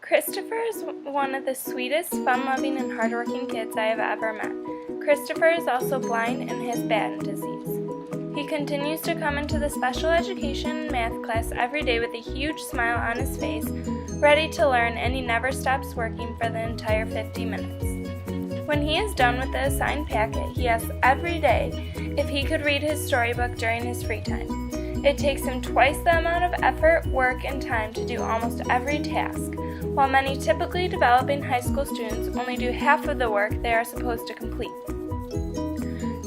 Christopher is one of the sweetest, fun-loving, and hardworking kids I have ever met. Christopher is also blind and has Batten disease. He continues to come into the special education and math class every day with a huge smile on his face, ready to learn, and he never stops working for the entire 50 minutes. When he is done with the assigned packet, he asks every day if he could read his storybook during his free time. It takes him twice the amount of effort, work, and time to do almost every task, while many typically developing high school students only do half of the work they are supposed to complete.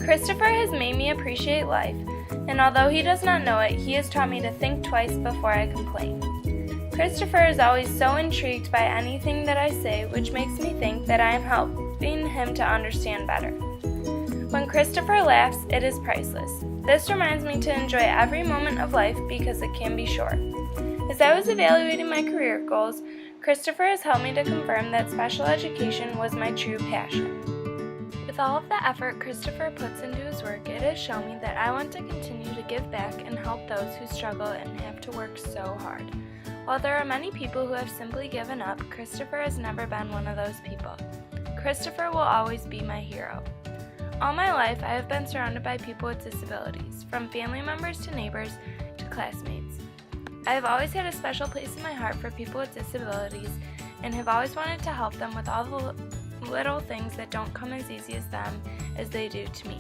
Christopher has made me appreciate life, and although he does not know it, he has taught me to think twice before I complain. Christopher is always so intrigued by anything that I say, which makes me think that I am helping him to understand better. When Christopher laughs, it is priceless. This reminds me to enjoy every moment of life because it can be short. As I was evaluating my career goals, Christopher has helped me to confirm that special education was my true passion. With all of the effort Christopher puts into his work, it has shown me that I want to continue to give back and help those who struggle and have to work so hard. While there are many people who have simply given up, Christopher has never been one of those people. Christopher will always be my hero. All my life, I have been surrounded by people with disabilities, from family members to neighbors to classmates. I have always had a special place in my heart for people with disabilities and have always wanted to help them with all the little things that don't come as easy as them as they do to me.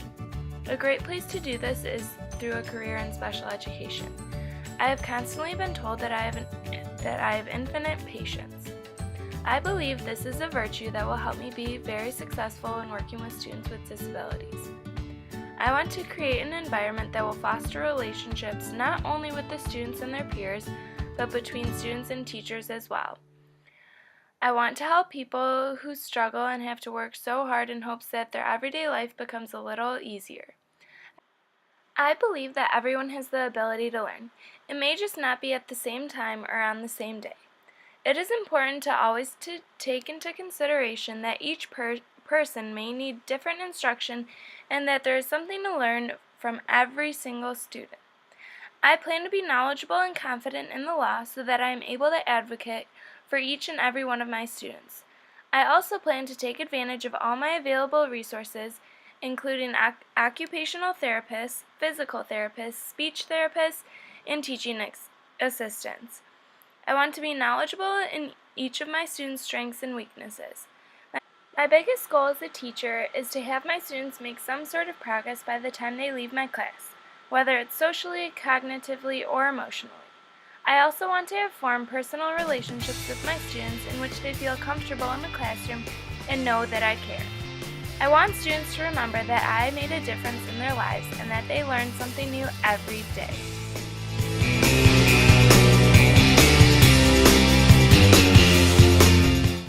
A great place to do this is through a career in special education. I have constantly been told that I have infinite patience. I believe this is a virtue that will help me be very successful in working with students with disabilities. I want to create an environment that will foster relationships not only with the students and their peers, but between students and teachers as well. I want to help people who struggle and have to work so hard in hopes that their everyday life becomes a little easier. I believe that everyone has the ability to learn. It may just not be at the same time or on the same day. It is important to always take into consideration that each person may need different instruction and that there is something to learn from every single student. I plan to be knowledgeable and confident in the law so that I am able to advocate for each and every one of my students. I also plan to take advantage of all my available resources, including occupational therapists, physical therapists, speech therapists, and teaching assistants. I want to be knowledgeable in each of my students' strengths and weaknesses. My biggest goal as a teacher is to have my students make some sort of progress by the time they leave my class, whether it's socially, cognitively, or emotionally. I also want to have formed personal relationships with my students in which they feel comfortable in the classroom and know that I care. I want students to remember that I made a difference in their lives and that they learn something new every day.